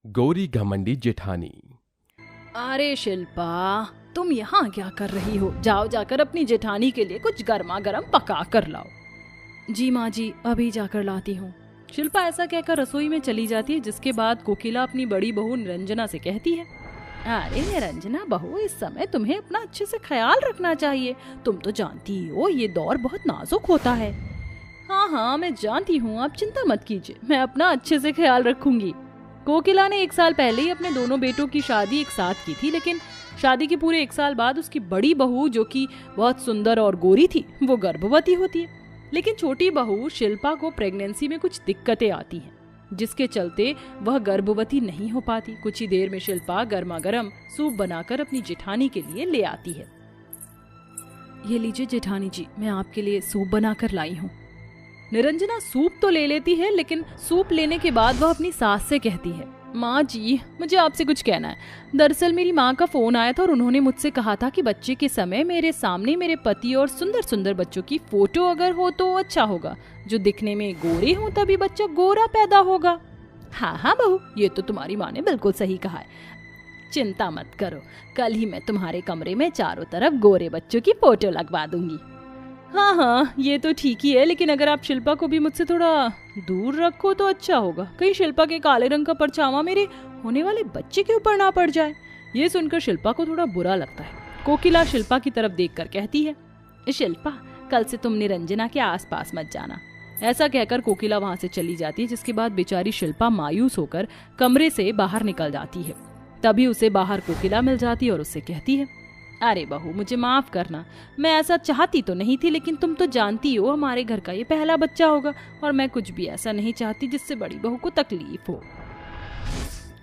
गौरी घमंडी जेठानी। अरे शिल्पा, तुम यहाँ क्या कर रही हो? जाओ जाकर अपनी जेठानी के लिए कुछ गर्मा गर्म पका कर लाओ। जी माँ जी, अभी जाकर लाती हूँ। शिल्पा ऐसा कहकर रसोई में चली जाती है, जिसके बाद कोकिला अपनी बड़ी बहू निरंजना से कहती है, अरे निरंजना बहू, इस समय तुम्हें अपना अच्छे से ख्याल रखना चाहिए। तुम तो जानती ही हो ये दौर बहुत नाजुक होता है। हाँ हाँ, मैं जानती हूँ, आप चिंता मत कीजिए, मैं अपना अच्छे से ख्याल रखूंगी। कोकिला ने 1 साल पहले ही अपने दोनों बेटों की शादी एक साथ की थी, लेकिन शादी के पूरे 1 साल बाद उसकी बड़ी बहू, जो कि बहुत सुंदर और गोरी थी, वो गर्भवती होती है। लेकिन छोटी बहू शिल्पा को प्रेगनेंसी में कुछ दिक्कतें आती हैं, जिसके चलते वह गर्भवती नहीं हो पाती। कुछ ही देर में शिल्पा गर्मा गर्म सूप बनाकर अपनी जेठानी के लिए ले आती है। ये लीजिए जेठानी जी, मैं आपके लिए सूप बनाकर लाई हूँ। निरंजना सूप तो ले लेती है, लेकिन सूप लेने के बाद वह अपनी सास से कहती है, माँ जी, मुझे आपसे कुछ कहना है। दरअसल मेरी माँ का फोन आया था और उन्होंने मुझसे कहा था कि बच्चे के समय मेरे सामने मेरे पति और सुंदर सुंदर बच्चों की फोटो अगर हो तो अच्छा होगा। जो दिखने में गोरे हों तभी बच्चा गोरा पैदा होगा। हाँ हाँ बहू, ये तो तुम्हारी माँ ने बिल्कुल सही कहा है। चिंता मत करो, कल ही मैं तुम्हारे कमरे में चारों तरफ गोरे बच्चों की फोटो लगवा दूंगी। हाँ हाँ, ये तो ठीक ही है, लेकिन अगर आप शिल्पा को भी मुझसे थोड़ा दूर रखो तो अच्छा होगा। कहीं शिल्पा के काले रंग का परछावा मेरे होने वाले बच्चे के ऊपर ना पड़ जाए। ये सुनकर शिल्पा को थोड़ा बुरा लगता है। कोकिला शिल्पा की तरफ देखकर कहती है, शिल्पा, कल से तुम निरंजना के आसपास मत जाना। ऐसा कहकर कोकिला वहां से चली जाती है, जिसके बाद बेचारी शिल्पा मायूस होकर कमरे से बाहर निकल जाती है। तभी उसे बाहर कोकिला मिल जाती है और उससे कहती है, अरे बहू, मुझे माफ करना, मैं ऐसा चाहती तो नहीं थी, लेकिन तुम तो जानती हो हमारे घर का ये पहला बच्चा होगा और मैं कुछ भी ऐसा नहीं चाहती जिससे बड़ी बहू को तकलीफ हो।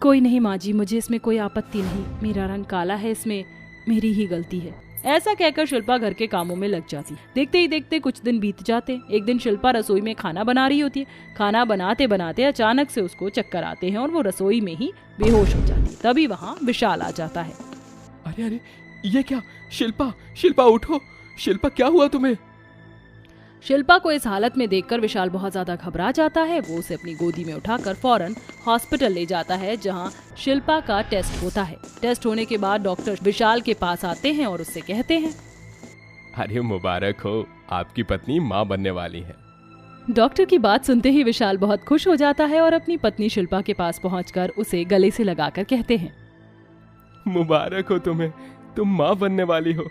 कोई नहीं माँ जी, मुझे इसमें कोई आपत्ति नहीं, मेरा रंग काला है, इसमें मेरी ही गलती है। ऐसा कहकर शिल्पा घर के कामों में लग जाती। देखते ही देखते कुछ दिन बीत जाते। एक दिन शिल्पा रसोई में खाना बना रही होती है। खाना बनाते बनाते अचानक से उसको चक्कर आते हैं और वो रसोई में ही बेहोश हो जाती है। तभी वहाँ विशाल आ जाता है। अरे अरे, ये क्या? शिल्पा, शिल्पा उठो, शिल्पा क्या हुआ तुम्हें? शिल्पा को इस हालत में देखकर विशाल बहुत ज्यादा घबरा जाता है। वो उसे अपनी गोदी में उठाकर फौरन हॉस्पिटल ले जाता है, जहां शिल्पा का टेस्ट होता है। टेस्ट होने के बाद डॉक्टर विशाल के पास आते हैं और उससे कहते हैं, अरे मुबारक हो, आपकी पत्नी माँ बनने वाली है। डॉक्टर की बात सुनते ही विशाल बहुत खुश हो जाता है और अपनी पत्नी शिल्पा के पास पहुंचकर उसे गले से लगाकर कहते हैं, मुबारक हो तुम्हें, तुम माँ बनने वाली हो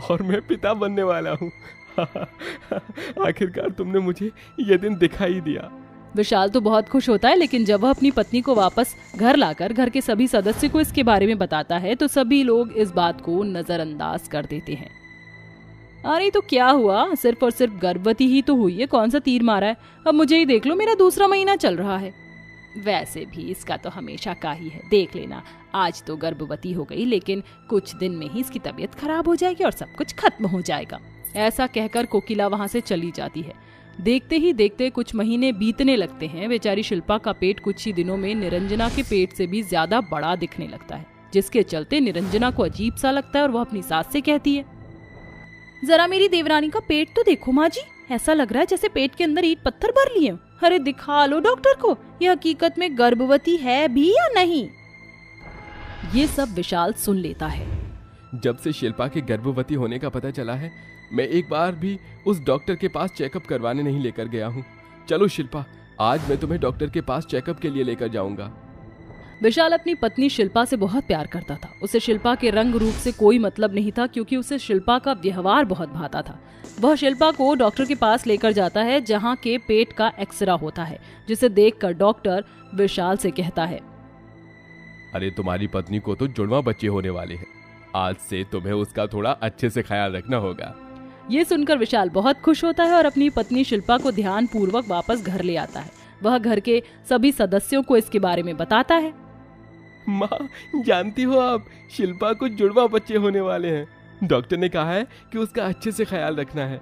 और मैं पिता बनने वाला हूँ। आखिरकार तुमने मुझे ये दिन दिखाई दिया। विशाल तो बहुत खुश होता है, लेकिन जब वह अपनी पत्नी को वापस घर लाकर घर के सभी सदस्य को इसके बारे में बताता है तो सभी लोग इस बात को नजरअंदाज कर देते हैं। अरे तो क्या हुआ, सिर्फ और सिर्फ गर्भवती ही तो हुई है, कौन सा तीर मारा है? अब मुझे ही देख लो, मेरा दूसरा महीना चल रहा है। वैसे भी इसका तो हमेशा का ही है, देख लेना, आज तो गर्भवती हो गई, लेकिन कुछ दिन में ही इसकी तबीयत खराब हो जाएगी और सब कुछ खत्म हो जाएगा। ऐसा कहकर कोकिला वहां से चली जाती है। देखते ही देखते कुछ महीने बीतने लगते हैं। बेचारी शिल्पा का पेट कुछ ही दिनों में निरंजना के पेट से भी ज्यादा बड़ा दिखने लगता है, जिसके चलते निरंजना को अजीब सा लगता है और वह अपनी सास से कहती है, जरा मेरी देवरानी का पेट तो देखो माँ जी, ऐसा लग रहा है जैसे पेट के अंदर ईंट पत्थर भर लिए। अरे दिखा लो डॉक्टर को, यह हकीकत में गर्भवती है भी या नहीं। ये सब विशाल सुन लेता है। जब से शिल्पा के गर्भवती होने का पता चला है, मैं एक बार भी उस डॉक्टर के पास चेकअप करवाने नहीं लेकर गया हूँ। चलो शिल्पा, आज मैं तुम्हें डॉक्टर के पास चेकअप के लिए लेकर जाऊंगा। विशाल अपनी पत्नी शिल्पा से बहुत प्यार करता था। उसे शिल्पा के रंग रूप से कोई मतलब नहीं था, क्योंकि उसे शिल्पा का व्यवहार बहुत भाता था। वह शिल्पा को डॉक्टर के पास लेकर जाता है, जहाँ के पेट का एक्सरा होता है, जिसे देखकर डॉक्टर विशाल से कहता है, अरे तुम्हारी पत्नी को तो जुड़वा बच्चे होने वाले हैं, आज से तुम्हें उसका थोड़ा अच्छे से ख्याल रखना होगा। ये सुनकर विशाल बहुत खुश होता है और अपनी पत्नी शिल्पा को ध्यान पूर्वक वापस घर ले आता है। वह घर के सभी सदस्यों को इसके बारे में बताता है। माँ, जानती हो आप, शिल्पा को जुड़वा बच्चे होने वाले हैं। डॉक्टर ने कहा है कि उसका अच्छे से ख्याल रखना है।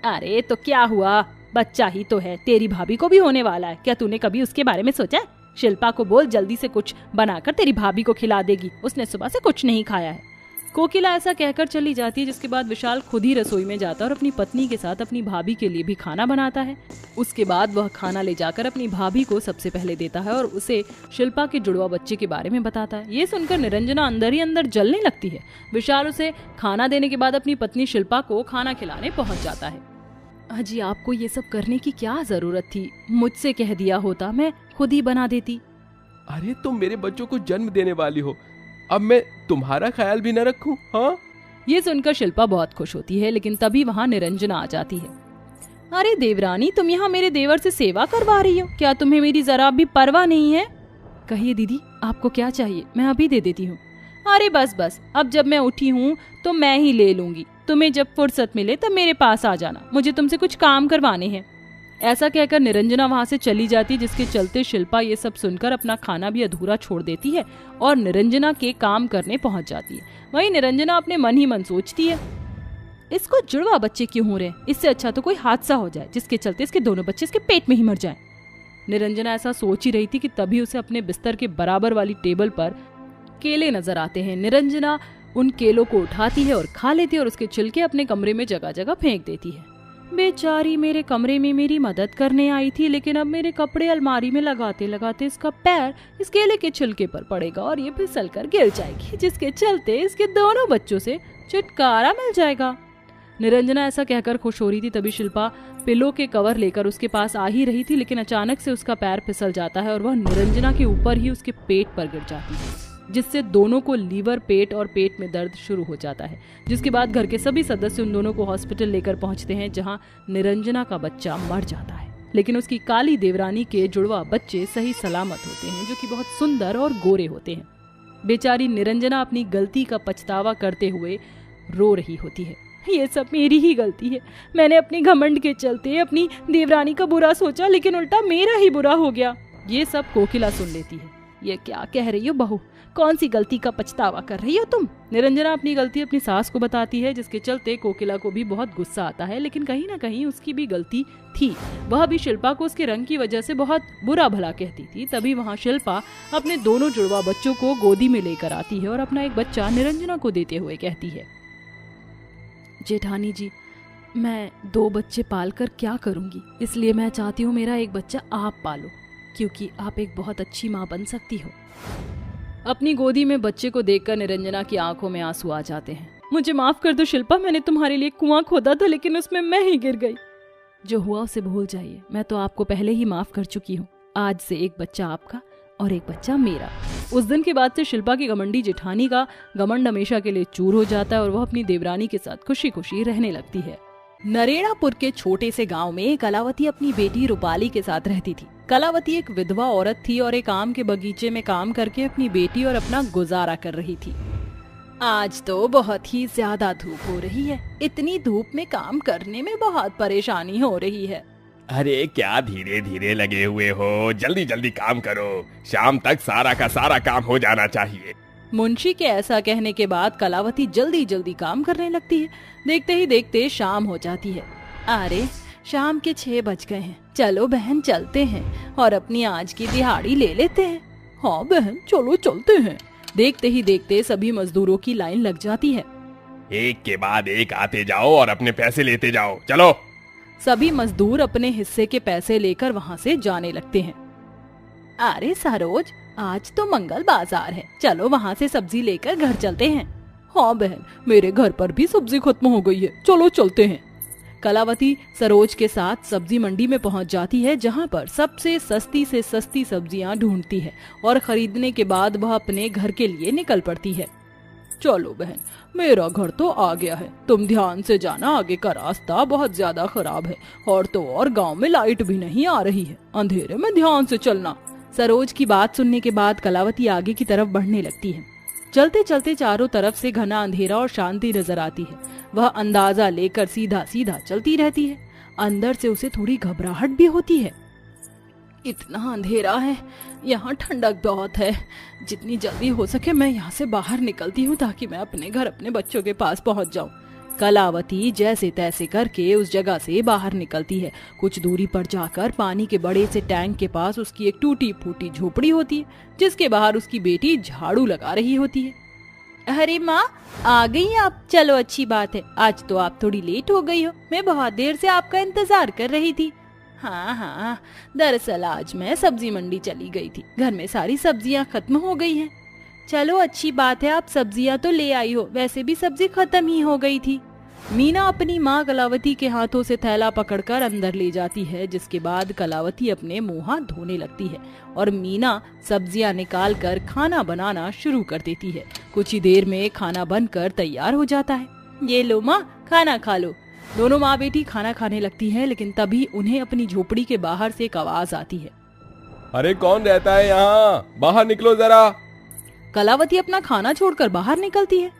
अरे तो क्या हुआ, बच्चा ही तो है, तेरी भाभी को भी होने वाला है। क्या तूने कभी उसके बारे में सोचा? शिल्पा को बोल जल्दी से कुछ बनाकर तेरी भाभी को खिला देगी, उसने सुबह से कुछ नहीं खाया है। कोकिला ऐसा कहकर चली जाती है, जिसके बाद विशाल खुद ही रसोई में जाता है और अपनी पत्नी के साथ अपनी भाभी के लिए भी खाना बनाता है। उसके बाद वह खाना ले जाकर अपनी भाभी को सबसे पहले देता है और उसे शिल्पा के जुड़वा बच्चे के बारे में बताता है। ये सुनकर निरंजना अंदर ही अंदर जलने लगती है। विशाल उसे खाना देने के बाद अपनी पत्नी शिल्पा को खाना खिलाने पहुंच जाता है। अजी, आपको ये सब करने की क्या जरूरत थी? मुझसे कह दिया होता, मैं खुद ही बना देती। अरे तुम मेरे बच्चों को जन्म देने वाली हो, अब मैं तुम्हारा ख्याल भी न रखूं? हाँ, ये सुनकर शिल्पा बहुत खुश होती है, लेकिन तभी वहाँ निरंजना आ जाती है। अरे देवरानी, तुम यहाँ मेरे देवर से सेवा करवा रही हो? क्या तुम्हें मेरी जरा भी परवाह नहीं है? कहिए दीदी, आपको क्या चाहिए? मैं अभी दे देती हूँ। अरे बस बस, अब जब मैं उठी हूँ तो मैं ही ले लूंगी। तुम्हें जब फुर्सत मिले तब मेरे पास आ जाना, मुझे तुमसे कुछ काम करवाने हैं। ऐसा कहकर निरंजना वहाँ से चली जाती, जिसके चलते शिल्पा ये सब सुनकर अपना खाना भी अधूरा छोड़ देती है और निरंजना के काम करने पहुँच जाती है। वहीं निरंजना अपने मन ही मन सोचती है, इसको जुड़वा बच्चे क्यों हो रहे? इससे अच्छा तो कोई हादसा हो जाए जिसके चलते इसके दोनों बच्चे इसके पेट में ही मर जाएं। निरंजना ऐसा सोच ही रही थी कि तभी उसे अपने बिस्तर के बराबर वाली टेबल पर केले नजर आते हैं। निरंजना उन केलों को उठाती है और खा लेती है और उसके छिलके अपने कमरे में जगह जगह फेंक देती है। बेचारी मेरे कमरे में मेरी मदद करने आई थी, लेकिन अब मेरे कपड़े अलमारी में लगाते लगाते इसका पैर इस केले के छिलके पर पड़ेगा और ये फिसल कर गिर जाएगी, जिसके चलते इसके दोनों बच्चों से छुटकारा मिल जाएगा। निरंजना ऐसा कहकर खुश हो रही थी, तभी शिल्पा पिलो के कवर लेकर उसके पास आ ही रही थी, लेकिन अचानक से उसका पैर फिसल जाता है और वह निरंजना के ऊपर ही उसके पेट पर गिर जाती है, जिससे दोनों को लीवर, पेट और पेट में दर्द शुरू हो जाता है। जिसके बाद घर के सभी सदस्य उन दोनों को हॉस्पिटल लेकर पहुंचते हैं, जहां निरंजना का बच्चा मर जाता है, लेकिन उसकी काली देवरानी के जुड़वा बच्चे सही सलामत होते हैं, जो कि बहुत सुंदर और गोरे होते हैं। बेचारी निरंजना अपनी गलती का पछतावा करते हुए रो रही होती है। ये सब मेरी ही गलती है, मैंने अपने घमंड के चलते अपनी देवरानी का बुरा सोचा, लेकिन उल्टा मेरा ही बुरा हो गया। ये सब कोकिला सुन लेती है। ये क्या कह रही हो बहू? कौन सी गलती का पछतावा कर रही हो तुम? निरंजना अपनी गलती अपनी सास को बताती है, जिसके चलते कोकिला को भी बहुत गुस्सा आता है, लेकिन कहीं ना कहीं उसकी भी गलती थी। वह भी शिल्पा को उसके रंग की वजह से बहुत बुरा भला कहती थी। तभी वहाँ शिल्पा अपने दोनों जुड़वा बच्चों को गोदी में लेकर आती है और अपना एक बच्चा निरंजना को देते हुए कहती है, जेठानी जी, मैं 2 बच्चे पाल कर क्या करूंगी, इसलिए मैं चाहती हूँ मेरा एक बच्चा आप पालो, क्योंकि आप एक बहुत अच्छी माँ बन सकती हो। अपनी गोदी में बच्चे को देखकर निरंजना की आंखों में आंसू आ जाते हैं। मुझे माफ कर दो शिल्पा, मैंने तुम्हारे लिए कुआं खोदा था, लेकिन उसमें मैं ही गिर गई। जो हुआ उसे भूल जाइए, मैं तो आपको पहले ही माफ कर चुकी हूँ। आज से एक बच्चा आपका और एक बच्चा मेरा। उस दिन के बाद से शिल्पा की घमंडी जेठानी का घमंड हमेशा के लिए चूर हो जाता है और वह अपनी देवरानी के साथ खुशी खुशी रहने लगती है। नरेड़ापुर के छोटे से गांव में कलावती अपनी बेटी रूपाली के साथ रहती थी। कलावती एक विधवा औरत थी और एक आम के बगीचे में काम करके अपनी बेटी और अपना गुजारा कर रही थी। आज तो बहुत ही ज्यादा धूप हो रही है, इतनी धूप में काम करने में बहुत परेशानी हो रही है। अरे क्या धीरे धीरे लगे हुए हो, जल्दी जल्दी काम करो, शाम तक सारा का सारा काम हो जाना चाहिए। मुंशी के ऐसा कहने के बाद कलावती जल्दी जल्दी काम करने लगती है। देखते ही देखते शाम हो जाती है। अरे शाम के 6 बज गए हैं, चलो बहन चलते हैं और अपनी आज की दिहाड़ी ले लेते हैं। हाँ बहन चलो चलते हैं। देखते ही देखते सभी मजदूरों की लाइन लग जाती है। एक के बाद एक आते जाओ और अपने पैसे लेते जाओ, चलो। सभी मजदूर अपने हिस्से के पैसे लेकर वहाँ से जाने लगते हैं। अरे सरोज, आज तो मंगल बाजार है, चलो वहाँ से सब्जी लेकर घर चलते हैं। हाँ बहन, मेरे घर पर भी सब्जी खत्म हो गई है, चलो चलते हैं। कलावती सरोज के साथ सब्जी मंडी में पहुँच जाती है, जहाँ पर सबसे सस्ती से सस्ती सब्जियाँ ढूंढती है और खरीदने के बाद वह अपने घर के लिए निकल पड़ती है। चलो बहन, मेरा घर तो आ गया है, तुम ध्यान से जाना, आगे का रास्ता बहुत ज्यादा खराब है और तो और गांव में लाइट भी नहीं आ रही है, अंधेरे में ध्यान से चलना। सरोज की बात सुनने के बाद कलावती आगे की तरफ बढ़ने लगती है। चलते चलते चारों तरफ से घना अंधेरा और शांति नजर आती है। वह अंदाजा लेकर सीधा सीधा चलती रहती है। अंदर से उसे थोड़ी घबराहट भी होती है। इतना अंधेरा है, यहाँ ठंडक बहुत है, जितनी जल्दी हो सके मैं यहाँ से बाहर निकलती हूँ ताकि मैं अपने घर अपने बच्चों के पास पहुँच जाऊँ। कलावती जैसे तैसे करके उस जगह से बाहर निकलती है। कुछ दूरी पर जाकर पानी के बड़े से टैंक के पास उसकी एक टूटी फूटी झोपड़ी होती है, जिसके बाहर उसकी बेटी झाड़ू लगा रही होती है। अरे माँ, आ गई आप? चलो अच्छी बात है। आज तो आप थोड़ी लेट हो गई हो, मैं बहुत देर से आपका इंतजार कर रही थी। हाँ हाँ, दरअसल आज मैं सब्जी मंडी चली गई थी, घर में सारी सब्जियाँ खत्म हो गई हैं। चलो अच्छी बात है, आप सब्जियाँ तो ले आई हो, वैसे भी सब्जी खत्म ही हो गई थी। मीना अपनी माँ कलावती के हाथों से थैला पकड़कर अंदर ले जाती है, जिसके बाद कलावती अपने मुंह हाथ धोने लगती है और मीना सब्जियां निकाल कर खाना बनाना शुरू कर देती है। कुछ ही देर में खाना बनकर तैयार हो जाता है। ये लो माँ, खाना खा लो। दोनों माँ बेटी खाना खाने लगती है, लेकिन तभी उन्हें अपनी झोपड़ी के बाहर से एक आवाज आती है। अरे कौन रहता है यहाँ? बाहर निकलो जरा। कलावती अपना खाना छोड़कर बाहर निकलती है।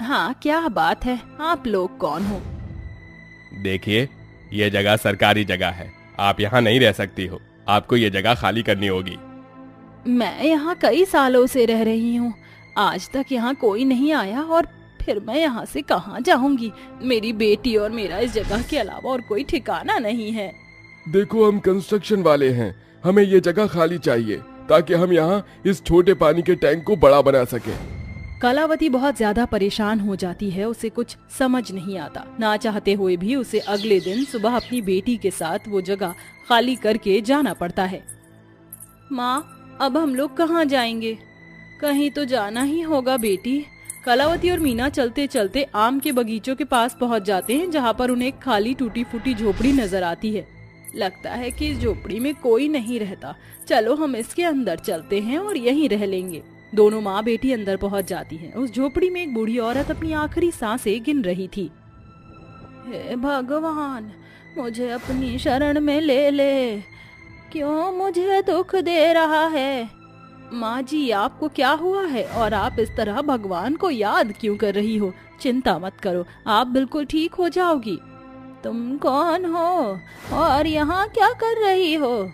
हाँ, क्या बात है? आप लोग कौन हो? देखिए, ये जगह सरकारी जगह है, आप यहाँ नहीं रह सकती हो, आपको ये जगह खाली करनी होगी। मैं यहाँ कई सालों से रह रही हूँ, आज तक यहाँ कोई नहीं आया और फिर मैं यहाँ से कहाँ जाऊंगी? मेरी बेटी और मेरा इस जगह के अलावा और कोई ठिकाना नहीं है। देखो, हम कंस्ट्रक्शन वाले हैं, हमें ये जगह खाली चाहिए ताकि हम यहाँ इस छोटे पानी के टैंक को बड़ा बना सके। कलावती बहुत ज्यादा परेशान हो जाती है, उसे कुछ समझ नहीं आता। ना चाहते हुए भी उसे अगले दिन सुबह अपनी बेटी के साथ वो जगह खाली करके जाना पड़ता है। माँ, अब हम लोग कहाँ जाएंगे? कहीं तो जाना ही होगा बेटी। कलावती और मीना चलते चलते आम के बगीचों के पास पहुँच जाते हैं, जहाँ पर उन्हें एक खाली टूटी फूटी झोपड़ी नजर आती है। लगता है कि इस झोपड़ी में कोई नहीं रहता, चलो हम इसके अंदर चलते हैं और यहीं रह लेंगे। दोनों माँ बेटी अंदर पहुंच जाती हैं। उस झोपड़ी में एक बूढ़ी औरत अपनी आखिरी सांसें गिन रही थी। हे भगवान, मुझे अपनी शरण में ले ले, क्यों मुझे दुख दे रहा है? माँ जी, आपको क्या हुआ है और आप इस तरह भगवान को याद क्यों कर रही हो? चिंता मत करो, आप बिल्कुल ठीक हो जाओगी। तुम कौन हो और यहाँ क्या कर रही हो?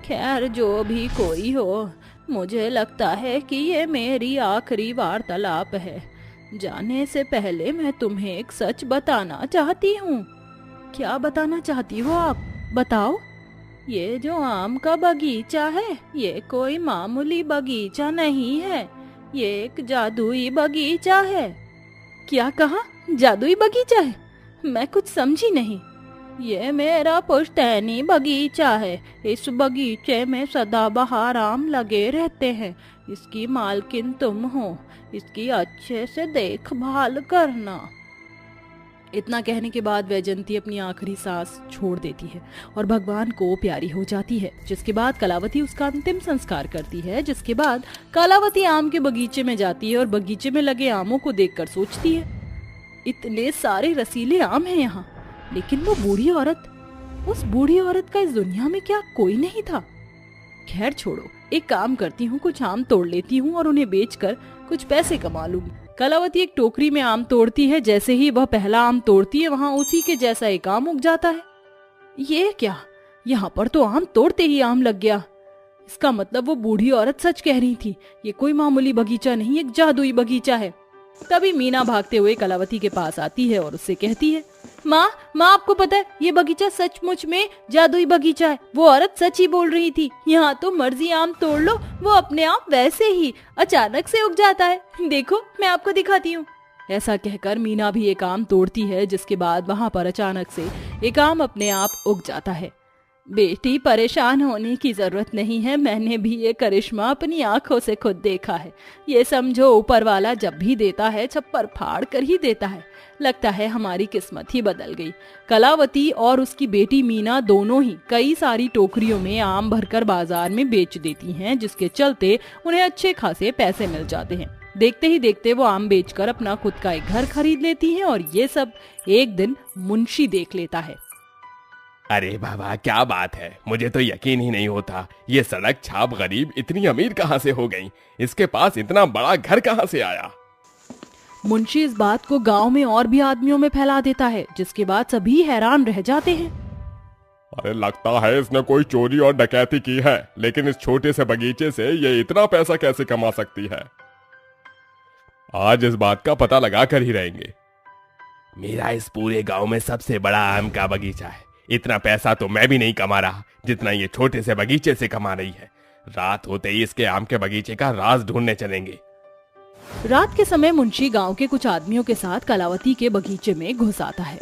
खैर, जो भी कोई हो, मुझे लगता है कि ये मेरी आखिरी वार्तालाप है। जाने से पहले मैं तुम्हें एक सच बताना चाहती हूँ। क्या बताना चाहती हो आप? बताओ। ये जो आम का बगीचा है, ये कोई मामूली बगीचा नहीं है, ये एक जादुई बगीचा है। क्या कहा? जादुई बगीचा है? मैं कुछ समझी नहीं। ये मेरा पुश्तैनी बगीचा है। इस बगीचे में सदाबहार आम लगे रहते हैं। इसकी मालकिन तुम हो, इसकी अच्छे से देखभाल करना। इतना कहने के बाद वैजयंती अपनी आखिरी सांस छोड़ देती है और भगवान को प्यारी हो जाती है, जिसके बाद कलावती उसका अंतिम संस्कार करती है। जिसके बाद कलावती आम के बगीचे में जाती है और बगीचे में लगे आमों को देखकर सोचती है, इतने सारे रसीले आम हैं यहाँ, लेकिन वो बूढ़ी औरत, उस बूढ़ी औरत का इस दुनिया में क्या कोई नहीं था? खैर छोड़ो, एक काम करती हूँ, कुछ आम तोड़ लेती हूँ और उन्हें बेचकर कुछ पैसे कमा लूंगी। कलावती एक टोकरी में आम तोड़ती है। जैसे ही वह पहला आम तोड़ती है, वहाँ उसी के जैसा एक आम उग जाता है। ये क्या? यहाँ पर तो आम तोड़ते ही आम लग गया। इसका मतलब वो बूढ़ी औरत सच कह रही थी, ये कोई मामूली बगीचा नहीं, एक जादुई बगीचा है। तभी मीना भागते हुए कलावती के पास आती है और उससे कहती है, माँ, आपको पता है ये बगीचा सचमुच में जादुई बगीचा है। वो औरत सच ही बोल रही थी। यहाँ तो मर्जी आम तोड़ लो, वो अपने आप वैसे ही अचानक से उग जाता है। देखो, मैं आपको दिखाती हूँ। ऐसा कहकर मीना भी एक आम तोड़ती है, जिसके बाद वहाँ पर अचानक से एक आम अपने आप उग जाता है। बेटी, परेशान होने की जरूरत नहीं है, मैंने भी ये करिश्मा अपनी आंखों से खुद देखा है। ये समझो, ऊपर वाला जब भी देता है छप्पर फाड़ कर ही देता है। लगता है हमारी किस्मत ही बदल गई। कलावती और उसकी बेटी मीना दोनों ही कई सारी टोकरियों में आम भरकर बाजार में बेच देती हैं, जिसके चलते उन्हें अच्छे खासे पैसे मिल जाते हैं। देखते ही देखते वो आम बेचकर अपना खुद का एक घर खरीद लेती हैं और ये सब एक दिन मुंशी देख लेता है। अरे बाबा, क्या बात है, मुझे तो यकीन ही नहीं होता। ये सड़क छाप गरीब इतनी अमीर कहाँ से हो गई? इसके पास इतना बड़ा घर कहाँ से आया? मुंशी इस बात को गांव में और भी आदमियों में फैला देता है, जिसके बाद सभी हैरान रह जाते हैं। अरे लगता है इसने कोई चोरी और डकैती की है, लेकिन इस छोटे से बगीचे से ये इतना पैसा कैसे कमा सकती है? आज इस बात का पता लगा कर ही रहेंगे। मेरा इस पूरे गांव में सबसे बड़ा आम का बगीचा है। इतना पैसा तो मैं भी नहीं कमा रहा जितना ये छोटे से बगीचे से कमा रही है। रात होते ही इसके आम के बगीचे का राज ढूंढने चलेंगे। रात के समय मुंशी गांव के कुछ आदमियों के साथ कलावती के बगीचे में घुस आता है।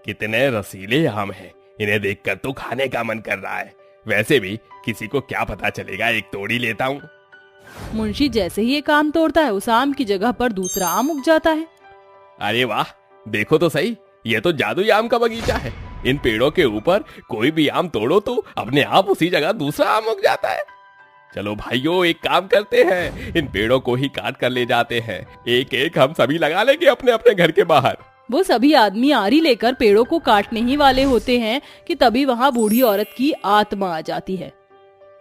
कितने रसीले आम हैं, इन्हें देखकर तो खाने का मन कर रहा है। वैसे भी किसी को क्या पता चलेगा, एक तोड़ ही लेता हूँ। मुंशी जैसे ही एक आम तोड़ता है, उस आम की जगह पर दूसरा आम उग जाता है। अरे वाह, देखो तो सही, ये तो जादुई आम का बगीचा है। इन पेड़ों के ऊपर कोई भी आम तोड़ो तो अपने आप उसी जगह दूसरा आम उग जाता है। चलो भाइयों, एक काम करते हैं, इन पेड़ों को ही काट कर ले जाते हैं। एक एक हम सभी लगा लेंगे अपने अपने घर के बाहर। वो सभी आदमी आरी लेकर पेड़ों को काटने ही वाले होते हैं कि तभी वहाँ बूढ़ी औरत की आत्मा आ जाती है।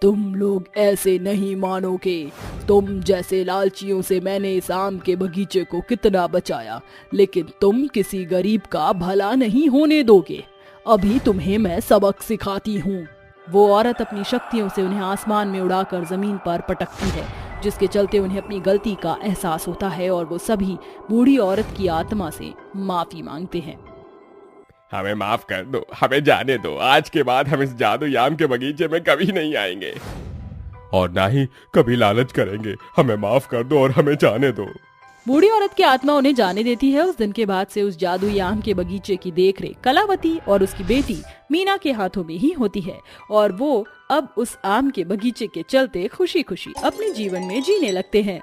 तुम लोग ऐसे नहीं मानोगे, तुम जैसे लालचियों से मैंने इस आम के बगीचे को कितना बचाया, लेकिन तुम किसी गरीब का भला नहीं होने दोगे। अभी तुम्हें मैं सबक सिखाती हूँ। वो औरत अपनी शक्तियों से उन्हें आसमान में उड़ाकर जमीन पर पटकती है, जिसके चलते उन्हें अपनी गलती का एहसास होता है और वो सभी बूढ़ी औरत की आत्मा से माफी मांगते हैं। हमें माफ कर दो, हमें जाने दो। आज के बाद हम इस जादुई आम के बगीचे में कभी नहीं आएंगे और ना ही कभी लालच करेंगे। हमें माफ कर दो और हमें जाने दो। बूढ़ी औरत की आत्मा उन्हें जाने देती है। उस दिन के बाद से उस जादुई आम के बगीचे की देखरेख कलावती और उसकी बेटी मीना के हाथों में ही होती है और वो अब उस आम के बगीचे के चलते खुशी खुशी अपने जीवन में जीने लगते हैं।